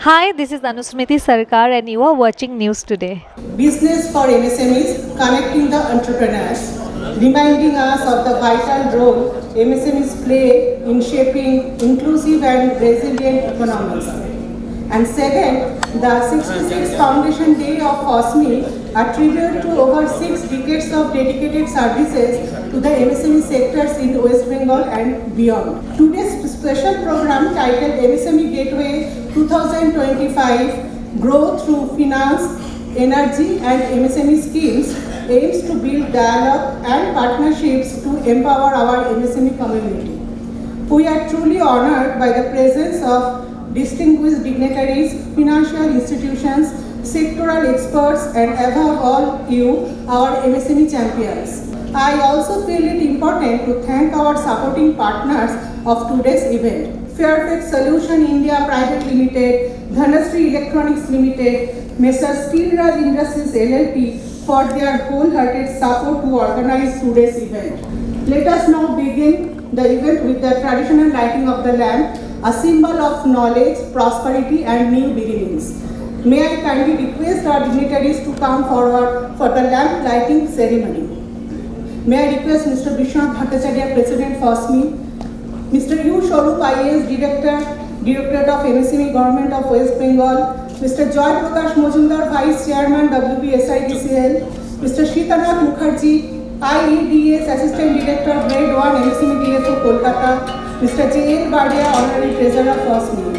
Hi, this is Anusmriti Sarkar and you are watching News Today. Business for MSMEs, connecting the entrepreneurs, reminding us of the vital role MSMEs play in shaping inclusive and resilient economies. And second, the 66th Foundation Day of FOSMI, a tribute to over 6 decades of dedicated services to the MSME sectors in West Bengal and beyond. Today's special program titled MSME Gateway 2025 Grow Through Finance, Energy and MSME schemes aims to build dialogue and partnerships to empower our MSME community. We are truly honored by the presence of distinguished dignitaries, financial institutions, sectoral experts, and above all you, our MSME champions. I also feel it important to thank our supporting partners of today's event. Fairfax Solution India Private Limited, Dhanasri Electronics Limited, Messrs. Steelraj Industries LLP for their wholehearted support to organize today's event. Let us now begin the event with the traditional lighting of the lamp, a symbol of knowledge, prosperity and new beginnings. May I kindly request our dignitaries to come forward for the lamp lighting ceremony. May I request Mr. Vishwanath Bhattacharya, President FOSMI, Mr. U. Shorup IAS, Directorate of MSME Government of West Bengal, Mr. Joy Prakash Mojumdar, Vice Chairman WBSIDCL, Mr. Shitanath Mukherjee, IEDS Assistant Director Grade 1 MSME DSO Kolkata, Mr. J.L. Badia, Honorary Treasurer FOSMI.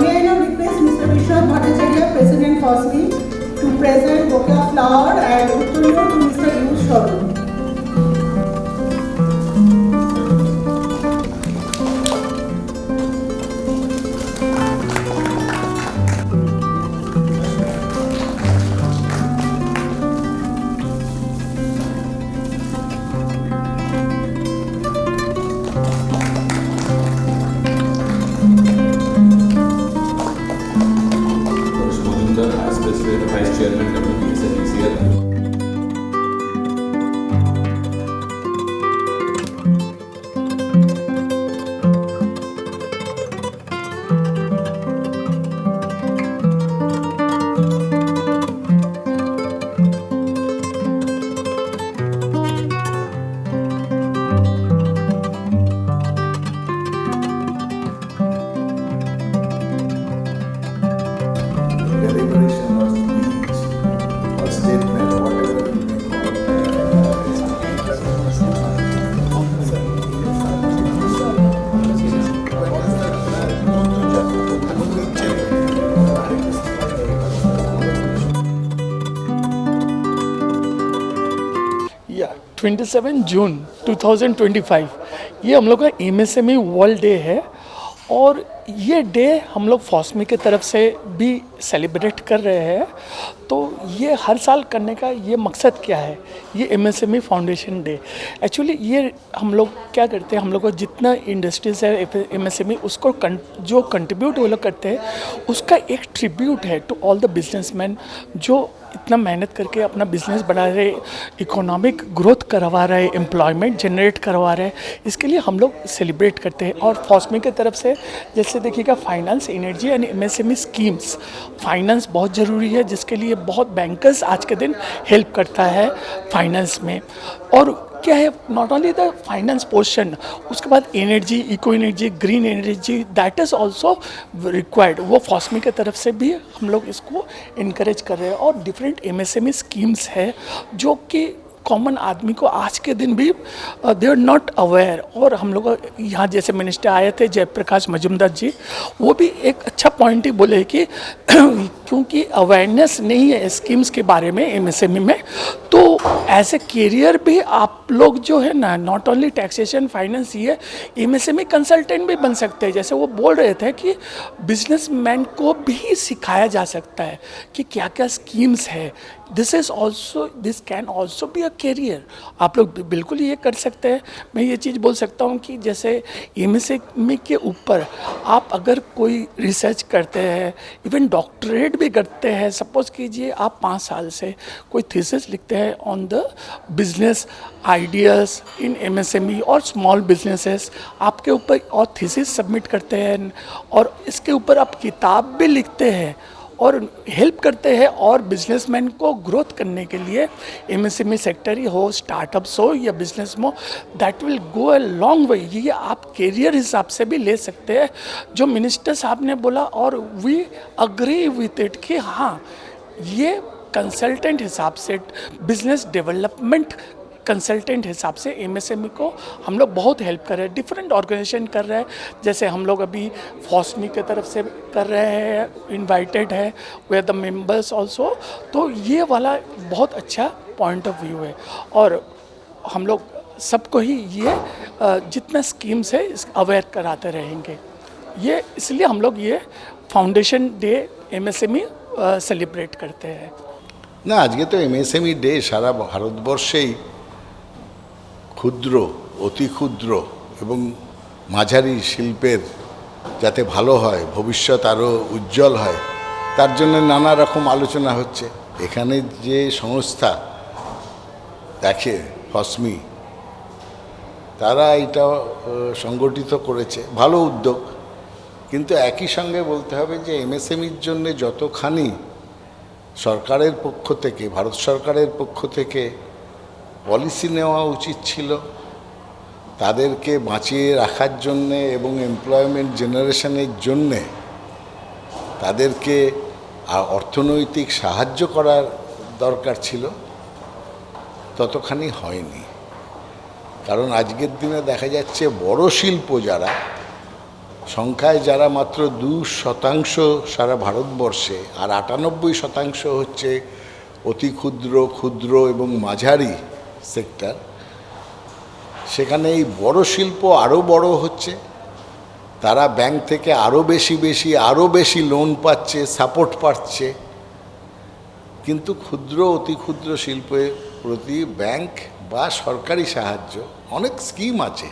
May I now request Mr. Vishwanath Bhattacharya, President FOSMI, to present bouquet of flower and Uttulyo to Mr. U. Shorup. As President, Vice Chairman, WBSIDCL. Deliberation or speech or statement, whatever you may या 27 जून 2025 ये हम लोग का MSME world day है और ये day हम लोग फॉस्मी की तरफ से भी सेलिब्रेट कर रहे हैं। तो ये हर साल करने का ये मकसद क्या है, ये MSME फाउंडेशन डे एक्चुअली ये हम लोग क्या करते हैं, हम लोग को जितना इंडस्ट्रीज है MSME उसको जो कंट्रीब्यूट वो लोग करते हैं उसका एक ट्रिब्यूट है टू ऑल द बिजनेसमैन जो इतना मेहनत करके अपना बिजनेस बढ़ा रहे, इकोनॉमिक ग्रोथ करवा रहे, एम्प्लॉयमेंट जनरेट करवा रहे, इसके लिए हम लोग सेलिब्रेट करते हैं। और फॉस्मी की तरफ से जैसे देखिएगा finance, energy and MSME schemes, finance बहुत ज़रूरी है जिसके लिए बहुत बैंकर्स आज के दिन हेल्प करता है फाइनेंस में। और क्या है, not only the finance portion, उसके बाद energy, eco energy, green energy, that is also required. वो फॉस्मी की तरफ से भी हम लोग इसको इनकरेज कर रहे हैं। और डिफरेंट MSME स्कीम्स है जो कि कॉमन आदमी को आज के दिन भी दे आर नॉट अवेयर। और हम लोग यहाँ जैसे मिनिस्टर आए थे जयप्रकाश मजुमदार जी, वो भी एक अच्छा पॉइंट ही बोले कि क्योंकि अवेयरनेस नहीं है स्कीम्स के बारे में एमएसएमई में, तो एज ए कैरियर भी आप लोग जो है ना, नॉट ओनली टैक्सेशन फाइनेंस, ये एमएसएमई कंसल्टेंट भी बन सकते हैं। जैसे वो बोल रहे थे कि बिजनेसमैन को भी सिखाया जा सकता है कि क्या क्या स्कीम्स है। This can also be a career. आप लोग बिल्कुल ये कर सकते हैं। मैं ये चीज़ बोल सकता हूँ कि जैसे एमएसएमई के ऊपर आप अगर कोई रिसर्च करते हैं, इवन डॉक्टरेट भी करते हैं, सपोज कीजिए आप 5 साल से कोई थीसिस लिखते हैं on the business ideas in MSME और स्मॉल बिजनेसेस, आपके ऊपर और थीसिस सबमिट करते हैं और इसके ऊपर आप किताब भी लिखते हैं और हेल्प करते हैं और बिजनेसमैन को ग्रोथ करने के लिए, एमएसएमई सेक्टर ही हो, स्टार्टअप्स हो या बिजनेस हो, that will go a long way. ये आप कैरियर हिसाब से भी ले सकते हैं, जो मिनिस्टर साहब ने बोला, और वी अग्री विथ इट कि हाँ, ये कंसल्टेंट हिसाब से, बिजनेस डेवलपमेंट कंसल्टेंट हिसाब से एमएसएमई को हम लोग बहुत हेल्प कर रहे हैं। डिफरेंट ऑर्गेनाइजेशन कर रहे हैं, जैसे हम लोग अभी फॉस्मी के तरफ से कर रहे हैं, इनवाइटेड है, वे आर द मेंबर्स ऑल्सो। तो ये वाला बहुत अच्छा पॉइंट ऑफ व्यू है और हम लोग सबको ही ये जितना स्कीम्स है अवेयर कराते रहेंगे। ये इसलिए हम लोग ये फाउंडेशन डे एमएसएमई सेलिब्रेट करते हैं। না, আজকে তো এমএসএমই ডে সারা ভারতবর্ষেই ক্ষুদ্র, অতি ক্ষুদ্র এবং মাঝারি শিল্পের যাতে ভালো হয়, ভবিষ্যৎ আরও উজ্জ্বল হয়, তার জন্য নানা রকম আলোচনা হচ্ছে। এখানে যে সংস্থা দেখে ফসমি, তারা এটা সংগঠিত করেছে, ভালো উদ্যোগ। কিন্তু একই সঙ্গে বলতে হবে যে এমএসএমইর জন্য যতখানি সরকারের পক্ষ থেকে, ভারত সরকারের পক্ষ থেকে পলিসি নেওয়া উচিত ছিল তাদেরকে বাঁচিয়ে রাখার জন্যে এবং এমপ্লয়মেন্ট জেনারেশনের জন্যে তাদেরকে অর্থনৈতিক সাহায্য করার দরকার ছিল, ততখানি হয়নি। কারণ আজকের দিনে দেখা যাচ্ছে বড় শিল্প যারা, সংখ্যায় যারা মাত্র 2% সারা ভারতবর্ষে, আর 98% হচ্ছে অতি ক্ষুদ্র, ক্ষুদ্র এবং মাঝারি সেক্টর, সেখানে এই বড় শিল্প আরও বড় হচ্ছে। তারা ব্যাংক থেকে আরও বেশি লোন পাচ্ছে, সাপোর্ট পাচ্ছে। কিন্তু ক্ষুদ্র, অতি ক্ষুদ্র শিল্পের প্রতি ব্যাংক বা সরকারি সাহায্য, অনেক স্কিম আছে,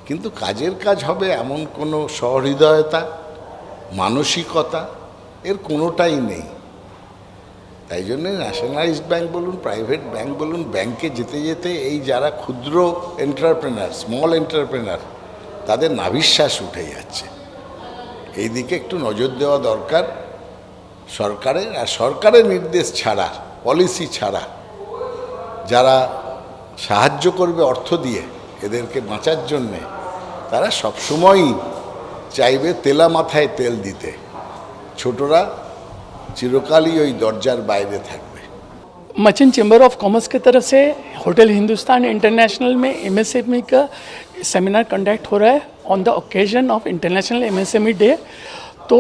কিন্তু কাজের কাজ হবে এমন কোনো সহৃদয়তা, মানসিকতা এর কোনোটাই নেই। তাই জন্যে ন্যাশনালাইজড ব্যাংক বলুন, প্রাইভেট ব্যাংক বলুন, ব্যাংকে যেতে যেতে এই যারা ক্ষুদ্র এন্টারপ্রেনার, স্মল এন্টারপ্রেনার, তাদের নাভিশ্বাস উঠে যাচ্ছে। এই দিকে একটু নজর দেওয়া দরকার সরকারের। আর সরকারের নির্দেশ ছাড়া, পলিসি ছাড়া যারা সাহায্য করবে অর্থ দিয়ে এদেরকে বাঁচার জন্যে, তারা সবসময়ই চাইবে তেলা মাথায় তেল দিতে। ছোটরা চিরকালই ওই দরজার বাইরে থাকবে। मर्चेंट चैम्बर ऑफ कॉमर्स की तरफ से होटल हिंदुस्तान इंटरनेशनल में एमएसएमई का सेमिनार कंडक्ट हो रहा है on the occasion of international MSME day. तो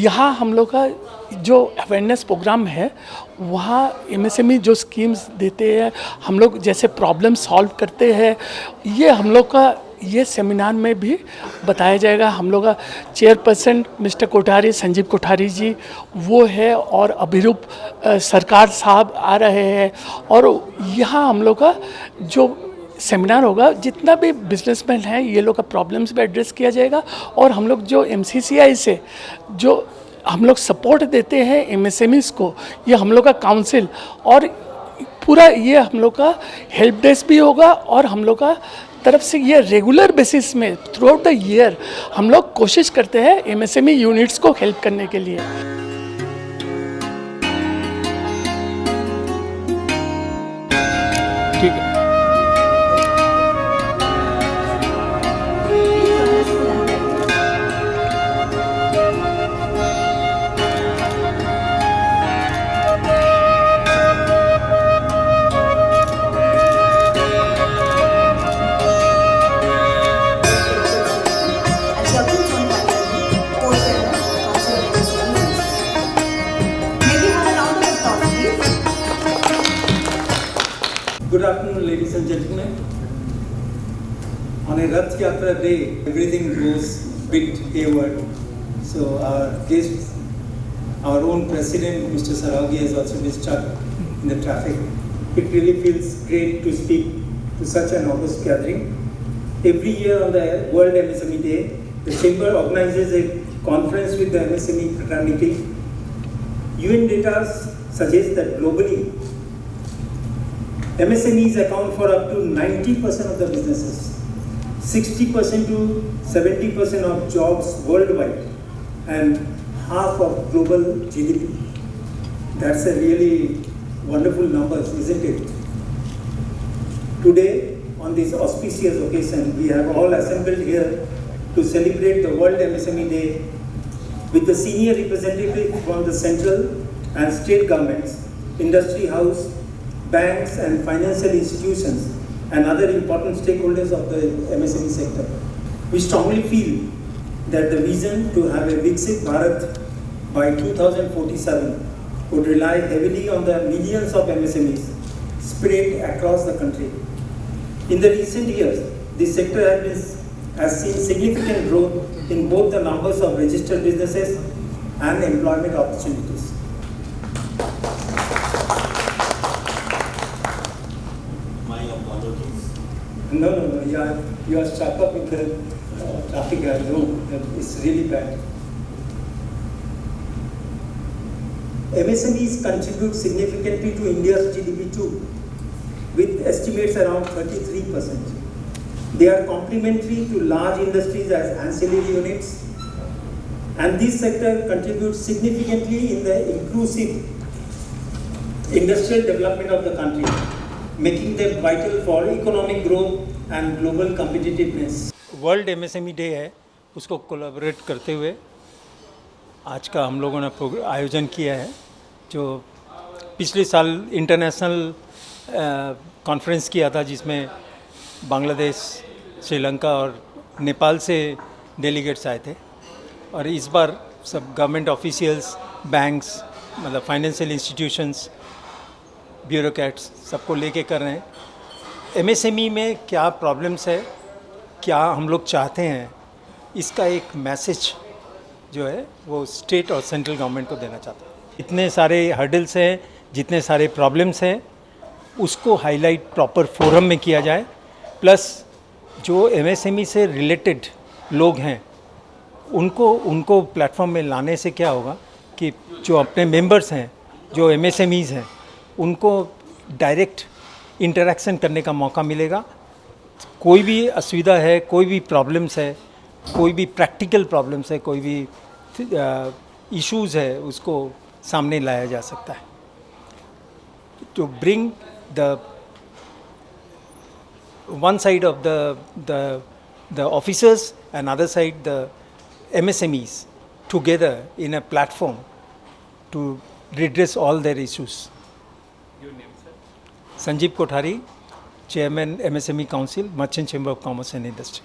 यहाँ हम लोग का जो अवेयरनेस प्रोग्राम है, वहाँ एमएसएमई जो स्कीम्स देते हैं, हम लोग जैसे प्रॉब्लम सॉल्व करते हैं, ये हम लोग का ये सेमिनार में भी बताया जाएगा। हम लोग का चेयरपर्सन मिस्टर कोठारी, संजीव कोठारी जी वो है, और अभिरूप सरकार साहब आ रहे हैं। और यहाँ हम लोग का जो सेमिनार होगा, जितना भी बिजनेसमैन है, ये लोग का प्रॉब्लम्स भी एड्रेस किया जाएगा। और हम लोग जो एमसीसीआई से जो हम लोग सपोर्ट देते हैं एमएसएमईज़ को, ये हम लोग का काउंसिल और पूरा ये हम लोग का हेल्प डेस्क भी होगा। और हम लोग का तरफ से ये रेगुलर बेसिस में थ्रू आउट द ईयर हम लोग कोशिश करते हैं एमएसएमई यूनिट्स को हेल्प करने के लिए। ठीक है। afternoon, ladies and gentlemen. On a Rath Yatra day, everything goes bit hayward. So our guest, our own president, Mr. Saragi, has also been stuck in the traffic. It really feels great to speak to such an august gathering. Every year on the World MSME Day, the Chamber organizes a conference with the MSME fraternity. UN data suggests that globally, MSMEs account for up to 90% of the businesses, 60% to 70% of jobs worldwide, and half of global GDP. That's a really wonderful numbers, isn't it? Today, on this auspicious occasion, we have all assembled here to celebrate the World MSME Day with the senior representatives from the central and state governments, industry house, banks and financial institutions, and other important stakeholders of the MSME sector. We strongly feel that the vision to have a Viksit Bharat by 2047 would rely heavily on the millions of MSMEs spread across the country. In the recent years, this sector has seen significant growth in both the numbers of registered businesses and employment opportunities. My apologies. No, you are stuck up with the traffic. I know it's really bad. MSMEs contribute significantly to India's GDP too, with estimates around 33%. They are complementary to large industries as ancillary units, and this sector contributes significantly in the inclusive industrial development of the country, making them vital for economic growth and global competitiveness. World MSME day है, उसको collaborate करते हुए आज का हम लोगों ने आयोजन किया है, जो पिछले साल इंटरनेशनल कॉन्फ्रेंस किया था, जिसमें बांग्लादेश, श्रीलंका और नेपाल से डेलीगेट्स आए थे, और इस बार सब गवर्नमेंट ऑफिशियल्स, बैंक्स, मतलब फाइनेंशियल इंस्टीट्यूशंस, ब्यूरोक्रेट्स सबको लेके कर रहे हैं। MSME में क्या प्रॉब्लम्स है, क्या हम लोग चाहते हैं, इसका एक मैसेज जो है वो स्टेट और सेंट्रल गवर्नमेंट को देना चाहता है। इतने सारे हर्डल्स हैं, जितने सारे प्रॉब्लम्स हैं, उसको हाईलाइट प्रॉपर फोरम में किया जाए, प्लस जो MSME से रिलेटेड लोग हैं उनको प्लेटफॉर्म में लाने से क्या होगा कि जो अपने मेंबर्स हैं, जो MSMEs हैं, उनको डायरेक्ट इंटरेक्शन करने का मौका मिलेगा। कोई भी असुविधा है, कोई भी प्रॉब्लम्स है, कोई भी प्रैक्टिकल प्रॉब्लम्स है, कोई भी इश्यूज़ है, उसको सामने लाया जा सकता है। to bring the one side of the officers and other side the MSMEs together in a platform to redress all their issues. Your name, sir? Sanjeev Kothari, Chairman MSME Council, Merchant Chamber of Commerce and Industry.